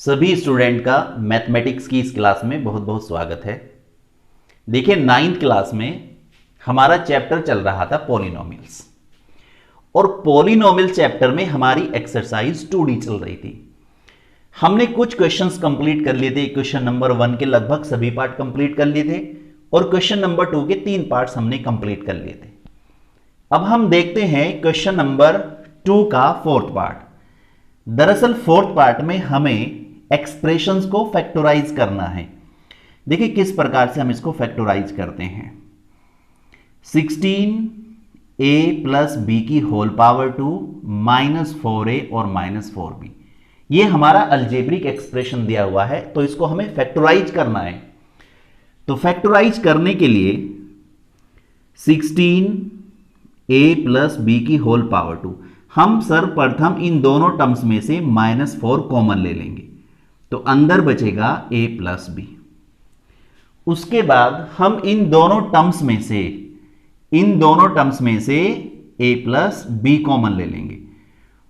सभी स्टूडेंट का मैथमेटिक्स की इस क्लास में बहुत बहुत स्वागत है। देखिए 9th क्लास में हमारा चैप्टर चल रहा था पॉलिनोमियल्स और पॉलिनोमियल चैप्टर में हमारी एक्सरसाइज 2D चल रही थी। हमने कुछ क्वेश्चंस कंप्लीट कर लिए थे। क्वेश्चन नंबर 1 के लगभग सभी पार्ट कंप्लीट कर लिए थे और क्वेश्चन नंबर 2 के 3 पार्ट्स हमने कंप्लीट कर लिए थे। अब हम देखते हैं क्वेश्चन नंबर 2 का 4th पार्ट। दरअसल 4th पार्ट में हमें एक्सप्रेशंस को फैक्टराइज करना है। देखिए किस प्रकार से हम इसको फैक्टराइज करते हैं। 16a प्लस बी की होल पावर 2 -4a और -4b, ये हमारा अलजेब्रिक एक्सप्रेशन दिया हुआ है, तो इसको हमें फैक्टराइज करना है। तो फैक्टराइज करने के लिए 16a प्लस बी की होल पावर 2, हम सर्वप्रथम इन दोनों टर्म्स में से -4 कॉमन ले लेंगे, तो अंदर बचेगा a प्लस बी। उसके बाद हम इन दोनों टर्म्स में से a प्लस बी कॉमन ले लेंगे,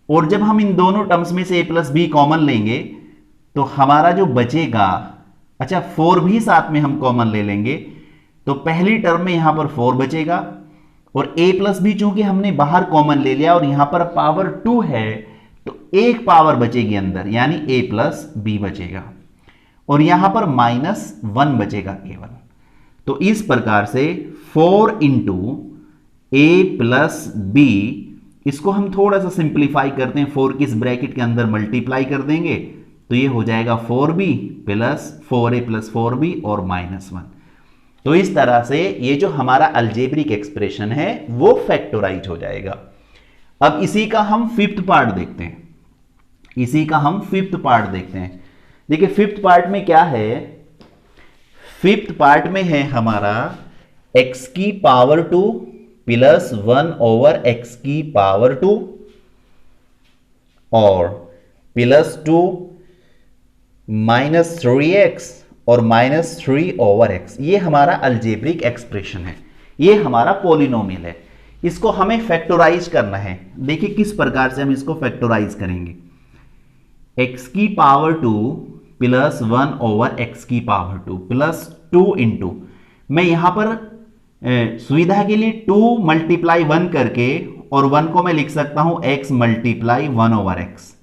और जब हम इन दोनों टर्म्स में से a प्लस बी कॉमन लेंगे तो हमारा जो बचेगा, अच्छा 4 भी साथ में हम कॉमन ले लेंगे, तो पहली टर्म में यहां पर 4 बचेगा और a प्लस बी चूंकि हमने बाहर कॉमन ले लिया और यहां पर पावर 2 है, तो एक पावर बचेगी अंदर, यानी a प्लस बी बचेगा और यहां पर -1 बचेगा केवल। तो इस प्रकार से 4 इंटू a प्लस बी, इसको हम थोड़ा सा सिंप्लीफाई करते हैं, 4 की इस ब्रैकेट के अंदर मल्टीप्लाई कर देंगे तो ये हो जाएगा 4b plus 4a plus 4b और -1। तो इस तरह से ये जो हमारा अलजेब्रिक एक्सप्रेशन है वो फैक्टराइज हो जाएगा। अब इसी का हम 5th पार्ट देखते हैं। देखिए 5th पार्ट में क्या है। 5th पार्ट में है हमारा x की पावर 2 प्लस 1 ओवर x की पावर 2 और प्लस 2 -3x और -3 ओवर x, ये हमारा अलजेब्रिक एक्सप्रेशन है, ये हमारा पॉलिनोमियल है। इसको हमें फैक्टराइज करना है। देखिए किस प्रकार से हम इसको फैक्टराइज करेंगे। x की पावर 2 प्लस 1 ओवर x की पावर 2 प्लस 2 इंटू, मैं यहां पर सुविधा के लिए 2 मल्टीप्लाई 1 करके, और 1 को मैं लिख सकता हूं x मल्टीप्लाई 1 ओवर x,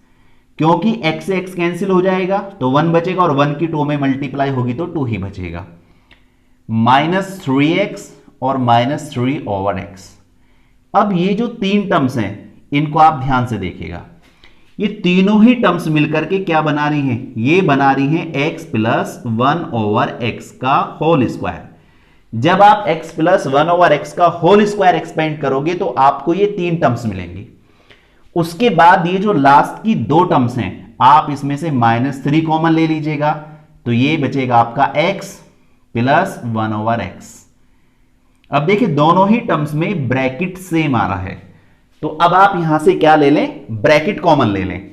क्योंकि x से x कैंसिल हो जाएगा तो 1 बचेगा और 1 की 2 में मल्टीप्लाई होगी तो 2 ही बचेगा, -3x और -3 ओवर x। अब ये जो 3 टर्म्स हैं इनको आप ध्यान से देखिएगा, ये तीनों ही टर्म्स मिलकर के क्या बना रही हैं, ये बना रही हैं x प्लस 1 ओवर x का होल स्क्वायर। जब आप x प्लस 1 ओवर x का होल स्क्वायर एक्सपेंड करोगे तो आपको ये 3 टर्म्स मिलेंगी। उसके बाद ये जो लास्ट की 2 टर्म्स हैं, आप इसमें से -3 कॉमन ले लीजिएगा, तो ये बचेगा आपका x प्लस 1 ओवर x। अब देखिए दोनों ही टर्म्स में ब्रैकेट सेम आ रहा है, तो अब आप यहां से क्या ले लें, ब्रैकेट कॉमन ले लें।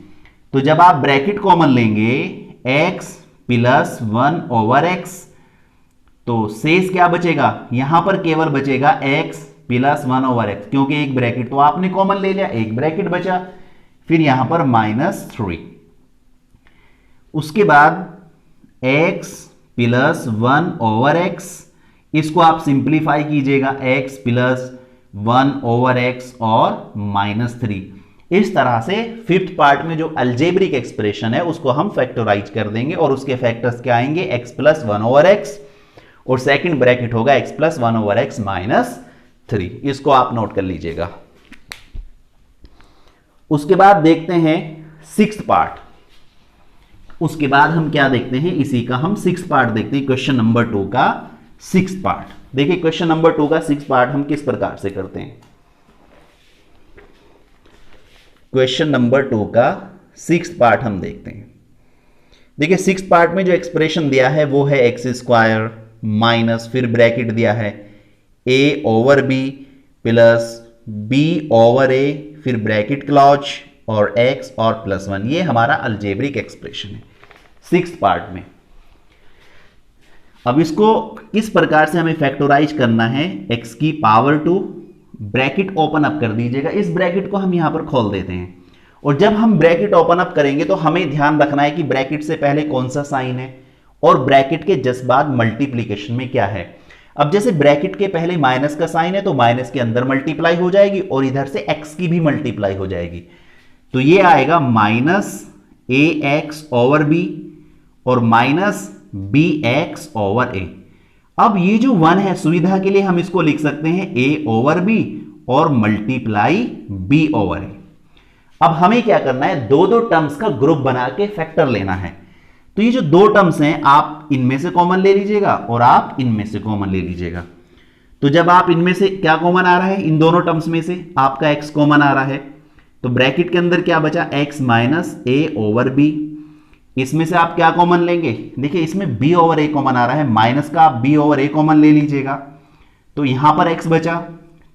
तो जब आप ब्रैकेट कॉमन लेंगे x प्लस 1 ओवर x, तो शेष क्या बचेगा, यहां पर केवल बचेगा x प्लस 1 ओवर x, क्योंकि एक ब्रैकेट तो आपने कॉमन ले लिया, एक ब्रैकेट बचा, फिर यहां पर -3। उसके बाद x प्लस 1 ओवर x, इसको आप सिंप्लीफाई कीजिएगा, x प्लस 1 ओवर x और -3। इस तरह से 5th पार्ट में जो अलजेब्रिक एक्सप्रेशन है उसको हम फैक्टराइज कर देंगे, और उसके फैक्टर्स क्या आएंगे, x प्लस 1 ओवर x और सेकंड ब्रैकेट होगा x प्लस 1 ओवर x -3। इसको आप नोट कर लीजिएगा। उसके बाद देखते हैं 6th पार्ट। उसके बाद हम क्या देखते हैं, इसी का हम 6th पार्ट देखते हैं, क्वेश्चन नंबर 2 का 6th पार्ट। देखिए क्वेश्चन नंबर 2 का 6th पार्ट हम किस प्रकार से करते हैं। क्वेश्चन नंबर 2 का 6th पार्ट हम देखते हैं। देखिए 6th पार्ट में जो एक्सप्रेशन दिया है वो है x स्क्वायर माइनस, फिर ब्रैकेट दिया है a over b plus b over a, फिर ब्रैकेट क्लॉज और x और +1। ये हमारा अलजेब्रिक एक्सप्रेशन है 6th पार्ट में। अब इसको किस प्रकार से हमें फैक्टराइज करना है, x की पावर 2, ब्रैकेट ओपन अप कर दीजिएगा, इस ब्रैकेट को हम यहां पर खोल देते हैं और जब हम ब्रैकेट ओपन अप करेंगे तो हमें ध्यान रखना है कि ब्रैकेट से पहले कौन सा साइन है और ब्रैकेट के जस्ट बाद मल्टीप्लीकेशन में क्या है। अब जैसे ब्रैकेट के पहले माइनस का साइन है तो माइनस के अंदर मल्टीप्लाई हो जाएगी और इधर से एक्स की भी मल्टीप्लाई हो जाएगी, तो ये आएगा माइनस ए एक्स ओवर बी और माइनस बी एक्स ओवर ए। अब ये जो 1 है सुविधा के लिए हम इसको लिख सकते हैं a ओवर बी और मल्टीप्लाई b ओवर ए। अब हमें क्या करना है, दो दो टर्म्स का ग्रुप बना के फैक्टर लेना है। तो ये जो दो टर्म्स हैं आप इनमें से कॉमन ले लीजिएगा और आप इनमें से कॉमन ले लीजिएगा। तो जब आप इनमें से क्या कॉमन आ रहा है, इन दोनों टर्म्स में से आपका x कॉमन आ रहा है, तो ब्रैकेट के अंदर क्या बचा x minus a over b। इसमें से आप क्या कॉमन लेंगे, देखिए इसमें b ओवर a कॉमन आ रहा है, माइनस का आप b ओवर a कॉमन ले लीजिएगा, तो यहां पर x बचा।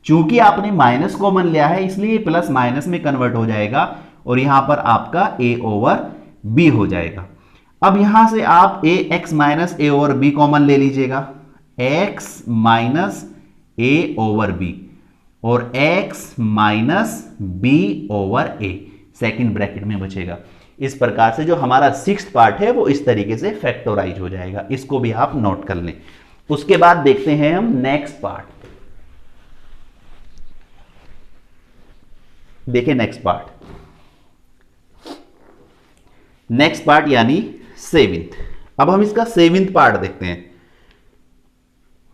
चूंकि आपने माइनस कॉमन लिया है इसलिए प्लस माइनस में कन्वर्ट हो जाएगा और यहां पर आपका a ओवर b हो जाएगा। अब यहां से आप x minus a over b common ले लीजिएगा, x minus a over b और x minus b over a second bracket में बचेगा। इस प्रकार से जो हमारा सिक्स्थ पार्ट है वो इस तरीके से फैक्टोराइज हो जाएगा, इसको भी आप नोट कर लें। उसके बाद देखते हैं हम नेक्स्ट पार्ट। देखिए नेक्स्ट पार्ट यानी सेवेंथ। अब हम इसका सेवेंथ पार्ट देखते हैं।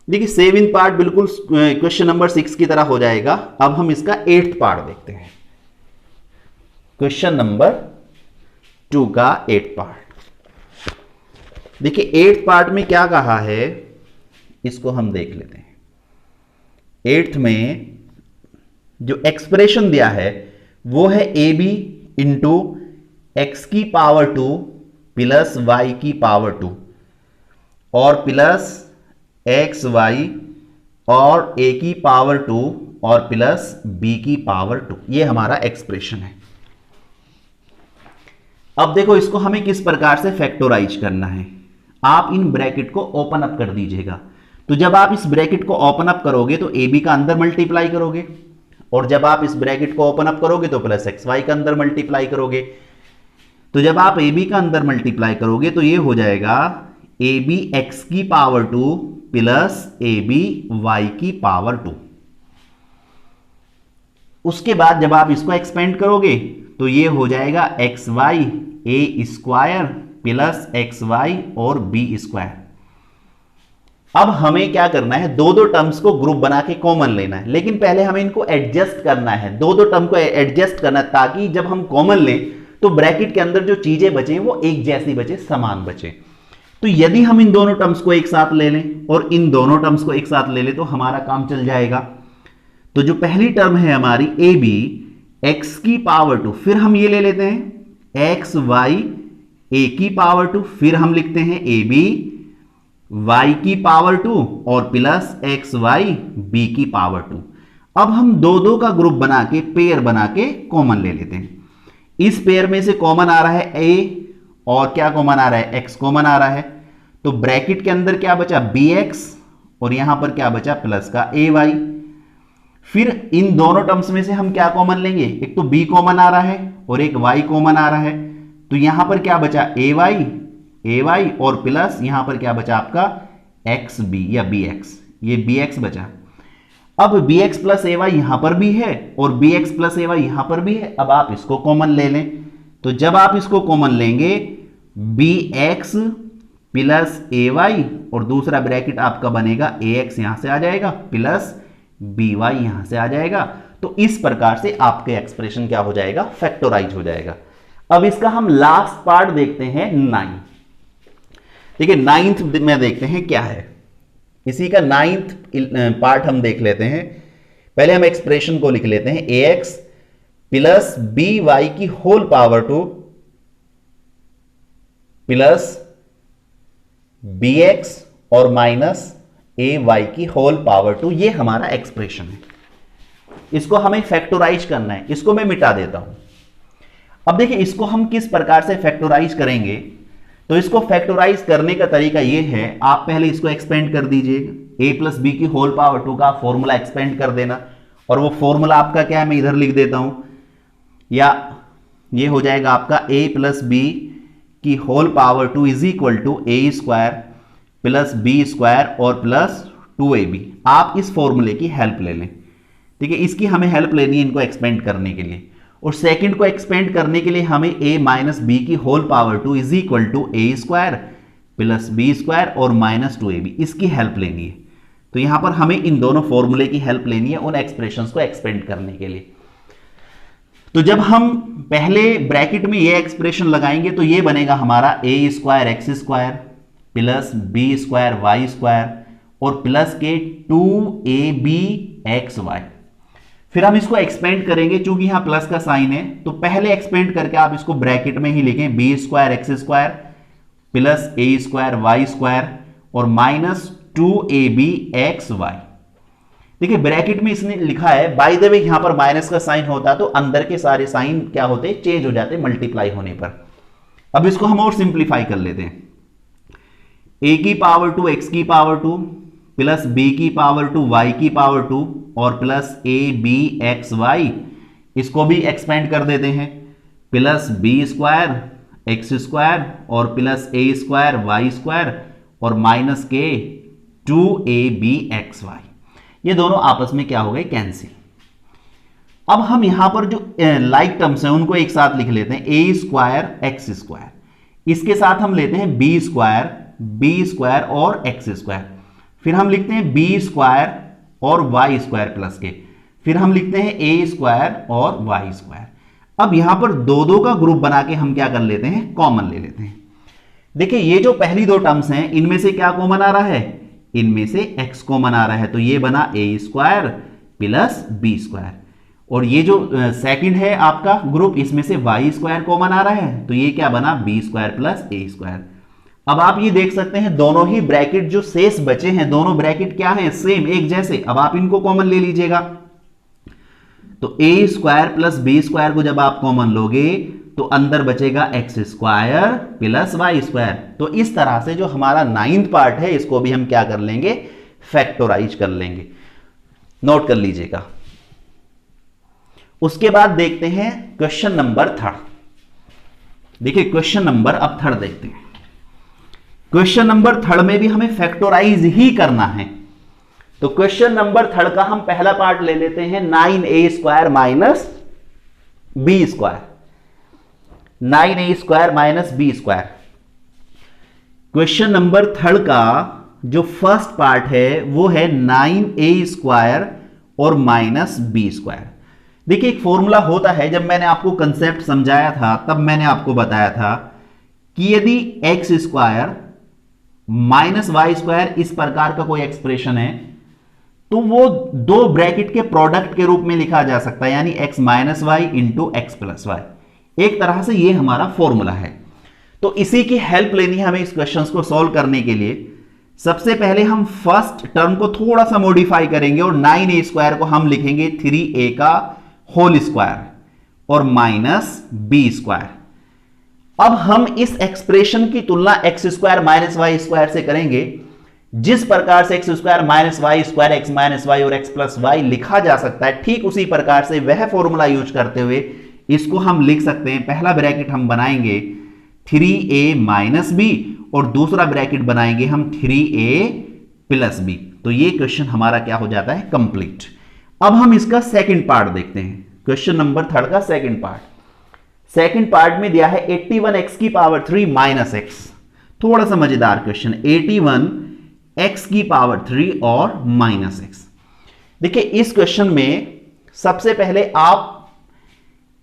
देखिए सेवेंथ पार्ट बिल्कुल क्वेश्चन नंबर 6 की तरह हो जाएगा। अब हम इसका 8th पार्ट देखते हैं, क्वेश्चन नंबर 2 का 8th पार्ट। देखिए 8th पार्ट में क्या कहा है इसको हम देख लेते हैं। 8th में जो एक्सप्रेशन दिया है वो है ए बी इंटू एक्स की पावर 2 प्लस वाई की पावर 2 और प्लस एक्स वाई और ए की पावर 2 और प्लस बी की पावर 2। ये हमारा एक्सप्रेशन है। अब देखो इसको हमें किस प्रकार से फैक्टोराइज करना है। आप इन ब्रैकेट को ओपन अप कर दीजिएगा। तो जब आप इस ब्रैकेट को ओपन अप करोगे तो ए बी का अंदर मल्टीप्लाई करोगे और जब आप इस ब्रैकेट को ओपन अप करोगे तो प्लस एक्स वाई का अंदर मल्टीप्लाई करोगे। तो जब आप ए बी का अंदर मल्टीप्लाई करोगे तो ये हो जाएगा ए बी एक्स की power 2 plus A B Y की पावर 2। उसके बाद जब आप इसको एक्सपेंड करोगे तो ये हो जाएगा एक्स वाई ए स्क्वायर प्लस एक्स वाई और बी स्क्वायर। अब हमें क्या करना है, दो दो टर्म्स को ग्रुप बना के कॉमन लेना है, लेकिन पहले हमें इनको एडजस्ट करना है। दो दो टर्म को एडजस्ट करना है ताकि जब हम कॉमन लें तो ब्रैकेट के अंदर जो चीजें बचे वो एक जैसी बचे, समान बचे। तो यदि हम इन दोनों टर्म्स को एक साथ ले लें और इन दोनों टर्म्स को एक साथ ले लें तो हमारा काम चल जाएगा। तो जो पहली टर्म है हमारी ए बी एक्स की पावर 2, फिर हम ये ले लेते हैं एक्स वाई ए की पावर 2, फिर हम लिखते हैं ए बी y की पावर 2 और प्लस एक्स वाई बी की पावर 2। अब हम दो दो का ग्रुप बना के पेयर बना के कॉमन ले लेते हैं। इस पेयर में से कॉमन आ रहा है a और क्या कॉमन आ रहा है, x कॉमन आ रहा है। तो ब्रैकेट के अंदर क्या बचा bx और यहां पर क्या बचा प्लस का ay। फिर इन दोनों टर्म्स में से हम क्या कॉमन लेंगे, एक तो b कॉमन आ रहा है और एक y कॉमन आ रहा है। तो यहां पर क्या बचा ay और प्लस यहां पर क्या बचा आपका xb या bx, ये bx बचा। अब bx प्लस ay यहां पर भी है और bx प्लस ay यहां पर भी है। अब आप इसको कॉमन ले लें। तो जब आप इसको कॉमन लेंगे bx प्लस ay और दूसरा ब्रैकेट आपका बनेगा ax यहां से आ जाएगा प्लस by यहां से आ जाएगा। तो इस प्रकार से आपके एक्सप्रेशन क्या हो जाएगा, फैक्टोराइज हो जाएगा। अब इसका हम लास्ट पार्ट देखते हैं 9। ठीक है, 9th में देखते हैं क्या है। इसी का 9th पार्ट हम देख लेते हैं। पहले हम एक्सप्रेशन को लिख लेते हैं ax प्लस बी वाई की होल पावर 2 प्लस bx और माइनस ए वाई की होल पावर 2। ये हमारा एक्सप्रेशन है। इसको हमें फैक्टोराइज करना है। इसको मैं मिटा देता हूं। अब देखिए इसको हम किस प्रकार से फैक्टोराइज करेंगे। तो इसको फैक्टोराइज करने का तरीका ये है, आप पहले इसको एक्सपेंड कर दीजिएगा। a प्लस बी की होल पावर 2 का फॉर्मूला एक्सपेंड कर देना और वो फॉर्मूला आपका क्या है मैं इधर लिख देता हूं, या ये हो जाएगा आपका a प्लस बी की whole power 2 is equal to A square plus B square और प्लस 2ab। आप इस फॉर्मूले की हेल्प ले लें, ठीक है। इसकी हमें हेल्प लेनी है इनको एक्सपेंड करने के लिए, और सेकंड को एक्सपेंड करने के लिए हमें a माइनस बी की whole power 2 is equal to A square plus B square और माइनस 2ab, इसकी हेल्प लेनी है। तो यहां पर हमें इन दोनों फॉर्मूले की हेल्प लेनी है उन एक्सप्रेशंस को एक्सपेंड करने के लिए। तो जब हम पहले ब्रैकेट में ये एक्सप्रेशन लगाएंगे तो ये बनेगा हमारा A square X square plus B square Y square और प्लस के 2ab एक्स वाई। फिर हम इसको एक्सपेंड करेंगे, चूंकि यहां प्लस का साइन है तो पहले एक्सपेंड करके आप इसको ब्रैकेट में ही लिखें, B square X square plus A square Y square और माइनस 2ab एक्स वाई। देखिए ब्रैकेट में इसने लिखा है, बाय द वे यहां पर माइनस का साइन होता तो अंदर के सारे साइन क्या होते, चेंज हो जाते मल्टीप्लाई होने पर। अब इसको हम और सिंप्लीफाई कर लेते हैं, a की पावर 2 x की पावर 2 प्लस b की पावर 2 y की पावर 2 और plus a b x y, इसको भी एक्सपेंड कर देते हैं, plus b square X square और plus a square Y square और माइनस के 2ab एक्स वाई। ये दोनों आपस में क्या हो गए, कैंसिल। अब हम यहां पर जो लाइक टर्म्स हैं उनको एक साथ लिख लेते हैं, ए स्क्वायर एक्स स्क्वायर, इसके साथ हम लेते हैं बी स्क्वायर और एक्स स्क्वायर, फिर हम लिखते हैं बी स्क्वायर और वाई स्क्वायर प्लस के, फिर हम लिखते हैं ए स्क्वायर और वाई स्क्वायर। अब यहां पर दो दो का ग्रुप बना के हम क्या कर लेते हैं, कॉमन ले लेते हैं। देखिए ये जो पहली दो टर्म्स हैं इनमें से क्या कॉमन आ रहा है, इनमें से x कॉमन आ रहा है, तो ये बना a square plus B square, और ये जो सेकंड है आपका ग्रुप इसमें से y स्क्वायर कॉमन आ रहा है, तो ये क्या बना B square plus A square. अब आप ये देख सकते हैं दोनों ही ब्रैकेट जो शेष बचे हैं, दोनों ब्रैकेट क्या हैं, सेम एक जैसे। अब आप इनको कॉमन ले लीजिएगा, तो a square plus B square को जब आप कॉमन लोगे तो अंदर बचेगा x square plus y square. तो इस तरह से जो हमारा 9th पार्ट है इसको भी हम क्या कर लेंगे, फैक्टराइज कर लेंगे, नोट कर लीजिएगा। उसके बाद देखते हैं क्वेश्चन नंबर 3। देखिए क्वेश्चन नंबर अब 3 देखते हैं। क्वेश्चन नंबर 3 में भी हमें फैक्टराइज ही करना है, तो क्वेश्चन नंबर 3 का हम पहला पार्ट ले लेते हैं, 9a square minus b square, 9a square minus b square. Question number 3 का जो फर्स्ट पार्ट है वो है 9a स्क्वायर और माइनस बी स्क्वायर। देखिए एक फॉर्मूला होता है, जब मैंने आपको कंसेप्ट समझाया था तब मैंने आपको बताया था कि यदि x square minus y square इस प्रकार का कोई एक्सप्रेशन है तो वो दो ब्रैकेट के प्रोडक्ट के रूप में लिखा जा सकता है, यानी x minus y into x plus y. एक तरह से ये हमारा फॉर्मूला है। तो इसी की हेल्प लेनी है हमें इस क्वेश्चन को सॉल्व करने के लिए। सबसे पहले हम फर्स्ट टर्म को थोड़ा सा मॉडिफाई करेंगे और 9a स्क्वायर को हम लिखेंगे 3a का होल स्क्वायर और माइनस बी स्क्वायर। अब हम इस एक्सप्रेशन की तुलना x square minus y square से करेंगे। जिस प्रकार से x square minus y square x minus y और एक्स प्लस वाई लिखा जा सकता है, ठीक उसी प्रकार से वह फॉर्मूला यूज करते हुए इसको हम लिख सकते हैं। पहला ब्रैकेट हम बनाएंगे 3a माइनस बी और दूसरा ब्रैकेट बनाएंगे हम 3a प्लस बी। तो ये क्वेश्चन हमारा क्या हो जाता है, कंप्लीट। अब हम इसका सेकंड पार्ट देखते हैं, क्वेश्चन नंबर 3 का सेकंड पार्ट। सेकंड पार्ट में दिया है 81x की पावर 3 माइनस एक्स। थोड़ा सा मजेदार क्वेश्चन, 81x की पावर 3 और माइनस एक्स। देखिए इस क्वेश्चन में सबसे पहले आप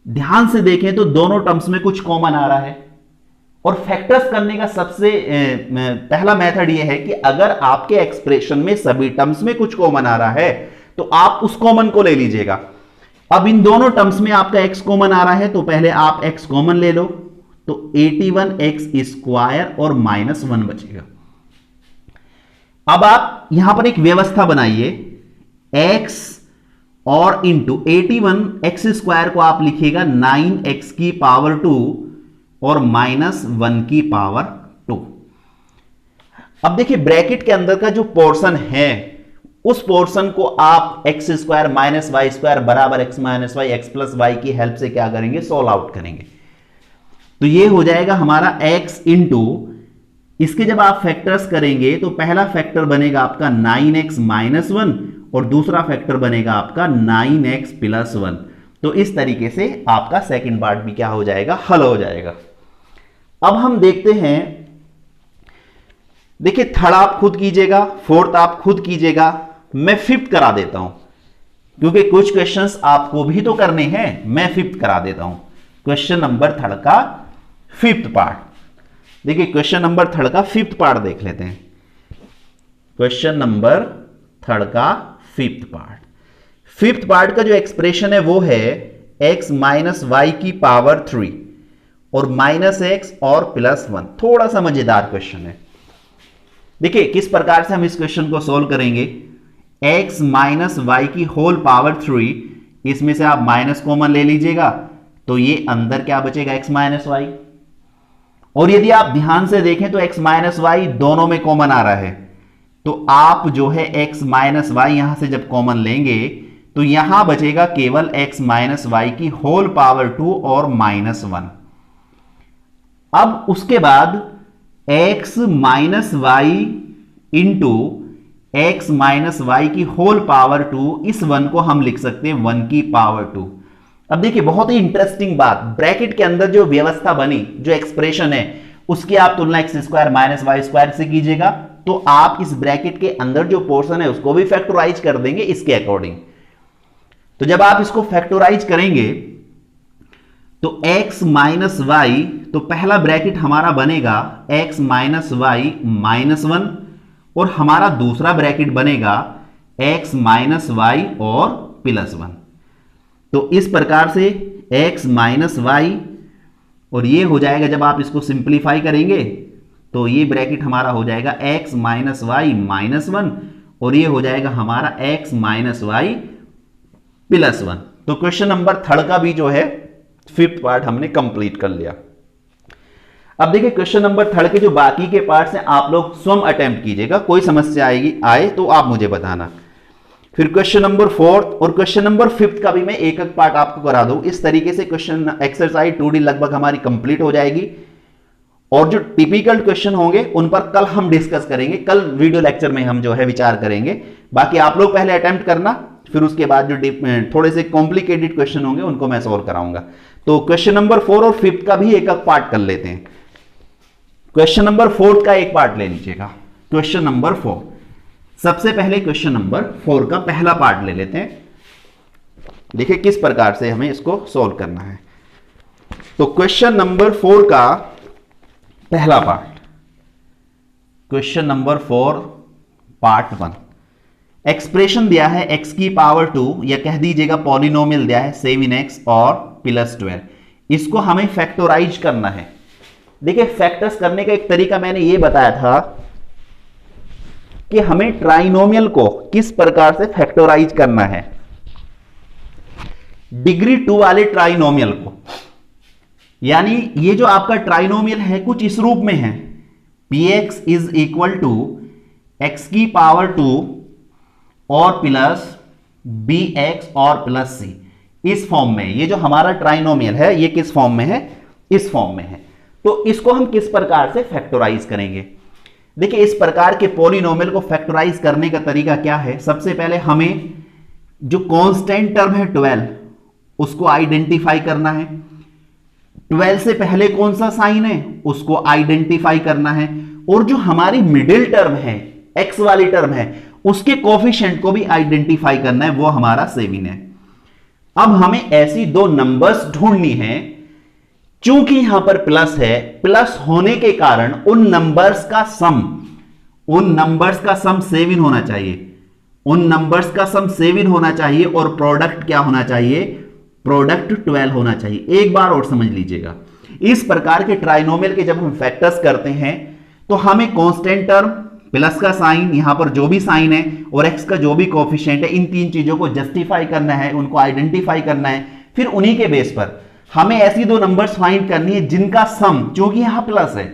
ध्यान से देखें तो दोनों टर्म्स में कुछ कॉमन आ रहा है, और फैक्टर्स करने का सबसे पहला मेथड यह है कि अगर आपके एक्सप्रेशन में सभी टर्म्स में कुछ कॉमन आ रहा है तो आप उस कॉमन को ले लीजिएगा। अब इन दोनों टर्म्स में आपका x कॉमन आ रहा है तो पहले आप x कॉमन ले लो, तो 81x स्क्वायर और माइनस 1 बचेगा। अब आप यहां पर एक व्यवस्था बनाइए, x और इंटू 81x स्क्वायर को आप लिखिएगा 9x की पावर 2 और माइनस 1 की पावर 2। अब देखिए ब्रैकेट के अंदर का जो पोर्शन है उस पोर्शन को आप x² माइनस वाई स्क्वायर बराबर x minus y x plus y की हेल्प से क्या करेंगे, सोल्व आउट करेंगे। तो ये हो जाएगा हमारा x इंटू, इसके जब आप फैक्टर्स करेंगे तो पहला फैक्टर बनेगा आपका 9x माइनस 1 और दूसरा फैक्टर बनेगा आपका 9x प्लस 1। तो इस तरीके से आपका सेकंड पार्ट भी क्या हो जाएगा, हल हो जाएगा। अब हम देखते हैं, देखिए थर्ड आप खुद कीजिएगा, फोर्थ आप खुद कीजिएगा, मैं फिफ्थ करा देता हूं क्योंकि कुछ क्वेश्चंस आपको भी तो करने हैं, मैं फिफ्थ करा देता हूं। क्वेश्चन नंबर थर्ड का फिफ्थ पार्ट, देखिए क्वेश्चन नंबर थर्ड का फिफ्थ पार्ट देख लेते हैं। क्वेश्चन नंबर थर्ड का फिफ्थ पार्ट का जो एक्सप्रेशन है वो है x माइनस वाई की पावर 3 और माइनस एक्स और प्लस 1। थोड़ा सा मजेदार क्वेश्चन है। देखिए किस प्रकार से हम इस क्वेश्चन को सोल्व करेंगे। x माइनस वाई की होल पावर 3, इसमें से आप माइनस कॉमन ले लीजिएगा तो ये अंदर क्या बचेगा, x माइनस वाई। और यदि आप ध्यान से देखें तो x माइनस वाई दोनों में कॉमन आ रहा है, तो आप जो है x माइनस वाई यहां से जब कॉमन लेंगे तो यहां बचेगा केवल x माइनस वाई की होल पावर 2 और माइनस 1। अब उसके बाद x minus y into x minus y की होल पावर 2, इस 1 को हम लिख सकते हैं 1 की पावर 2। अब देखिए बहुत ही इंटरेस्टिंग बात, ब्रैकेट के अंदर जो व्यवस्था बनी, जो एक्सप्रेशन है, उसकी आप तुलना x square minus y square से कीजिएगा तो आप इस ब्रैकेट के अंदर जो पोर्शन है उसको भी फैक्टराइज कर देंगे इसके अकॉर्डिंग। तो जब आप इसको फैक्टराइज करेंगे तो x माइनस वाई, तो पहला ब्रैकेट हमारा बनेगा x माइनस वाई माइनस 1 और हमारा दूसरा ब्रैकेट बनेगा x माइनस वाई और प्लस 1। तो इस प्रकार से x माइनस वाई, और ये हो जाएगा जब आप इसको सिंप्लीफाई करेंगे तो ये ब्रैकेट हमारा हो जाएगा x माइनस वाई माइनस 1 और ये हो जाएगा हमारा x माइनस वाई प्लस 1। तो क्वेश्चन नंबर थर्ड का भी जो है फिफ्थ पार्ट हमने कंप्लीट कर लिया। अब देखिए क्वेश्चन नंबर थर्ड के जो बाकी के पार्ट्स हैं आप लोग स्वयं अटेम्प्ट कीजिएगा, कोई समस्या आए तो आप मुझे बताना। फिर क्वेश्चन नंबर फोर्थ और क्वेश्चन नंबर फिफ्थ का भी मैं एक एक पार्ट आपको करा दूं। इस तरीके से क्वेश्चन एक्सरसाइज 2D लगभग हमारी कंप्लीट हो जाएगी और जो टिपिकल क्वेश्चन होंगे उन पर कल हम डिस्कस करेंगे, कल वीडियो लेक्चर में हम जो है विचार करेंगे। बाकी आप लोग पहले अटेम्प्ट करना, फिर उसके बाद जो थोड़े से कॉम्प्लिकेटेड क्वेश्चन होंगे उनको मैं सॉल्व कराऊंगा। तो क्वेश्चन नंबर 4 और 5 का भी एक एक पार्ट कर लेते हैं। क्वेश्चन नंबर 4 का एक पार्ट ले लीजिएगा। क्वेश्चन नंबर 4, सबसे पहले क्वेश्चन नंबर 4 का पहला पार्ट ले लेते हैं। देखिए किस प्रकार से हमें इसको सॉल्व करना है। तो क्वेश्चन नंबर 4 का पहला part, question number 4 part 1, expression दिया है x की पावर 2 या कह दीजिएगा पॉलिनोमियल दिया है 7x और प्लस 12। इसको हमें फैक्टराइज करना है। देखिए फैक्टर्स करने का एक तरीका मैंने ये बताया था कि हमें ट्राइनोमियल को किस प्रकार से फैक्टराइज करना है। डिग्री 2 वाले ट्राइनोमियल को, यानी ये जो आपका ट्राइनोमियल है कुछ इस रूप में है, px is equal to x की पावर 2 और प्लस bx और प्लस c, इस फॉर्म में। ये जो हमारा ट्राइनोमियल है ये किस फॉर्म में है, इस फॉर्म में है। तो इसको हम किस प्रकार से फैक्टराइज करेंगे। देखिए इस प्रकार के पॉलिनोमियल को फैक्टराइज करने का तरीका क्या है। सबसे पहले हमें जो कांस्टेंट टर्म है 12 उसको आइडेंटिफाई करना है। 12 से पहले कौन सा साइन है उसको आइडेंटिफाई करना है, और जो हमारी मिडिल टर्म है x वाली टर्म है उसके कोफिशिएंट को भी आइडेंटिफाई करना है, वो हमारा 7 है। अब हमें ऐसी दो नंबर्स ढूंढनी है। चूंकि यहां पर प्लस है, प्लस होने के कारण उन नंबर्स का सम 7 होना चाहिए, उन नंबर्स का सम 7 होना चाहिए और प्रोडक्ट क्या होना चाहिए, प्रोडक्ट 12 होना चाहिए। एक बार और समझ लीजिएगा, इस प्रकार के ट्राइनोमियल के जब हम फैक्टर्स करते हैं तो हमें कांस्टेंट टर्म, प्लस का साइन, यहां पर जो भी साइन है और एक्स का जो भी कोफिशिएंट है, इन तीन चीजों को जस्टिफाई करना है, उनको आइडेंटिफाई करना है। फिर उन्हीं के बेस पर हमें ऐसी दो नंबर्स फाइंड करनी है जिनका सम, क्योंकि यहां प्लस है,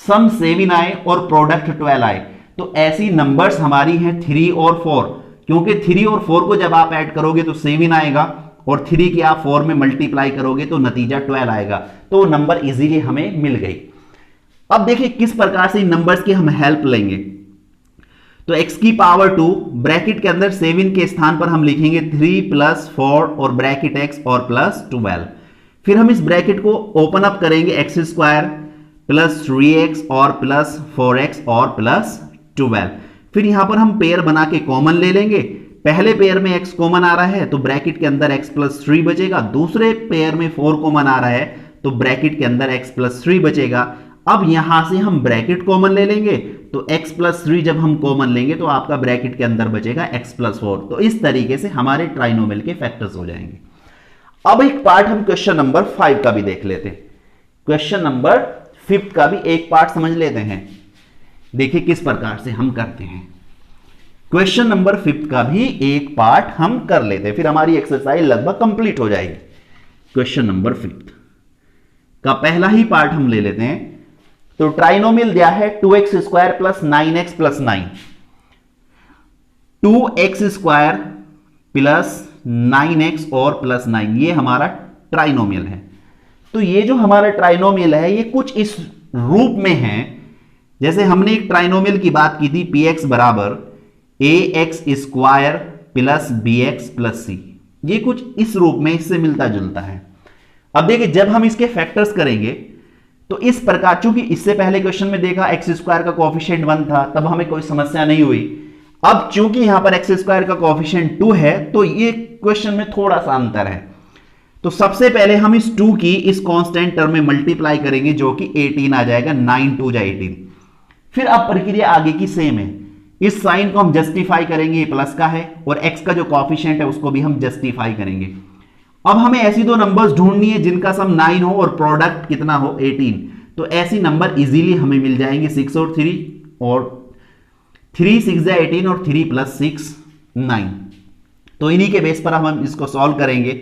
सम 7 आए और प्रोडक्ट 12 आए। तो ऐसी नंबर्स हमारी हैं 3 और 4, क्योंकि 3 और 4 को जब आप ऐड करोगे तो 7 आएगा और 3 की आप 4 में मल्टीप्लाई करोगे तो नतीजा 12 आएगा। तो नंबर इजीली हमें मिल गई। अब देखिए किस प्रकार से इन नंबर्स की हम हेल्प लेंगे। तो x की पावर 2 ब्रैकेट के अंदर 7 के स्थान पर हम लिखेंगे 3 + 4 और ब्रैकेट x और प्लस 12। फिर हम इस ब्रैकेट को ओपन अप करेंगे x² + 3x और प्लस 4x और प्लस 12। फिर यहां पर हम पेयर बना के कॉमन ले लेंगे। पहले पेयर में x कॉमन आ रहा है तो ब्रैकेट के अंदर x + 3 बचेगा। दूसरे पेयर में 4 कॉमन आ रहा है तो ब्रैकेट के अंदर x + 3 बचेगा। अब यहां से हम ब्रैकेट कॉमन ले लेंगे तो x + 3 जब हम कॉमन लेंगे तो आपका ब्रैकेट के अंदर बचेगा x + 4। तो इस तरीके से हमारे ट्राइनोमियल के फैक्टर्स हो जाएंगे। अब एक पार्ट हम क्वेश्चन नंबर 5 का भी देख लेते हैं। क्वेश्चन नंबर 5 का भी एक पार्ट समझ लेते हैं। देखिए किस प्रकार से हम करते हैं। क्वेश्चन नंबर 5 का भी एक पार्ट हम कर लेते हैं, फिर हमारी एक्सरसाइज लगभग कंप्लीट हो जाएगी। क्वेश्चन नंबर 5 का पहला ही पार्ट हम ले लेते हैं। तो ट्राइनोमियल दिया है 2x² + 9x + 9। 2x² + 9x और प्लस 9 ये हमारा ट्राइनोमियल है। तो ये जो हमारा ट्राइनोमियल है ये कुछ इस रूप में है, जैसे हमने एक ट्राइनोमियल की बात की थी px = ax² + bx + c। ये कुछ इस रूप में इससे मिलता जुलता है। अब देखिए जब हम इसके फैक्टर्स करेंगे तो इस प्रकार, चूंकि इससे पहले क्वेश्चन में देखा x² का कोएफिशिएंट 1 था तब हमें कोई समस्या नहीं हुई। अब चूंकि यहां पर x² का कोएफिशिएंट 2 है तो ये क्वेश्चन में थोड़ा सा अंतर है। तो सबसे पहले हम इस 2 की इस कांस्टेंट टर्म में मल्टीप्लाई करेंगे जो कि 18 आ जाएगा, 9 × 2 = 18। फिर अब प्रक्रिया आगे की सेम है। इस साइन को हम जस्टिफाई करेंगे, ये प्लस का है, और x का जो कोएफिशिएंट है उसको भी हम जस्टिफाई करेंगे। अब हमें ऐसी दो नंबर्स ढूंढनी है जिनका सम 9 हो और प्रोडक्ट कितना हो 18। तो ऐसी नंबर इजीली हमें मिल जाएंगे 6 और 3, और 3 × 6 = 18 और 3 + 6 9। तो इन्हीं के बेस पर हम इसको सॉल्व करेंगे।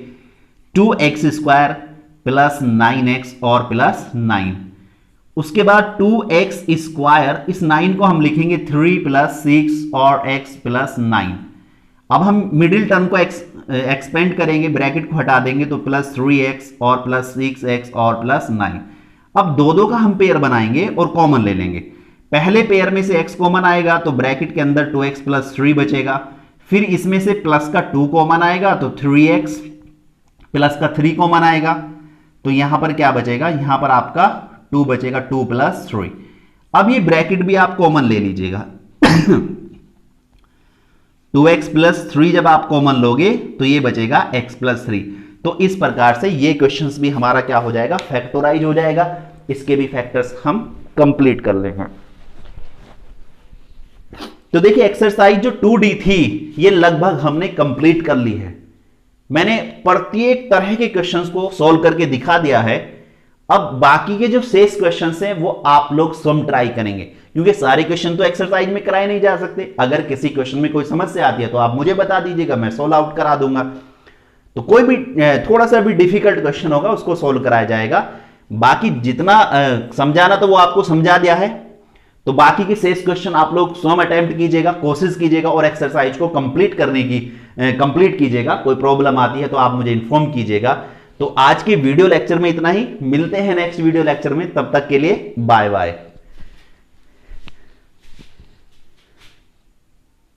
2x² + 9x और प्लस 9। उसके बाद 2x² इस 9 को हम लिखेंगे 3 + 6 और x + 9। अब हम मिडिल टर्म को एक्सपेंड करेंगे, ब्रैकेट को हटा देंगे तो प्लस 3x और प्लस 6x और प्लस 9। अब दो का हम पेयर बनाएंगे और कॉमन ले लेंगे। पहले पेयर में से x कॉमन आएगा तो ब्रैकेट के अंदर 2x + 3 बचेगा। फिर इसमें से प्लस का 2 कॉमन आएगा तो 3x प्लस का 3 कॉमन आएगा। तो यहां पर क्या बचेगा, यहां पर आपका 2 बचेगा, 2 + 3। अब ये ब्रैकेट भी आप कॉमन ले लीजिएगा। 2x + 3 जब आप कॉमन लोगे तो ये बचेगा x + 3। तो इस प्रकार से ये क्वेश्चंस भी हमारा क्या हो जाएगा, फैक्टराइज हो जाएगा। इसके भी फैक्टर्स हम कंप्लीट कर लेंगे। तो देखिए एक्सरसाइज जो 2D थी ये लगभग हमने कंप्लीट कर ली है। मैंने प्रत्येक तरह के क्वेश्चंस को सॉल्व करके दिखा दिया है। अब बाकी के जो शेष क्वेश्चंस हैं वो आप लोग स्वयं ट्राई करेंगे, क्योंकि सारे क्वेश्चन तो एक्सरसाइज में कराए नहीं जा सकते। अगर किसी क्वेश्चन में कोई समस्या आती है तो आप मुझे बता दीजिएगा, मैं सॉल्व आउट करा दूंगा। तो कोई भी थोड़ा सा भी डिफिकल्ट क्वेश्चन होगा उसको सॉल्व कराया जाएगा। बाकी जितना समझाना तो वो आपको समझा दिया है। तो बाकी के शेष क्वेश्चन आप लोग स्वयं अटेम्प्ट कीजिएगा, कोशिश कीजिएगा और एक्सरसाइज को कंप्लीट कीजिएगा। कोई प्रॉब्लम आती है तो आप मुझे इन्फॉर्म कीजिएगा। तो आज के वीडियो लेक्चर में इतना ही, मिलते हैं नेक्स्ट वीडियो लेक्चर में। तब तक के लिए बाय बाय।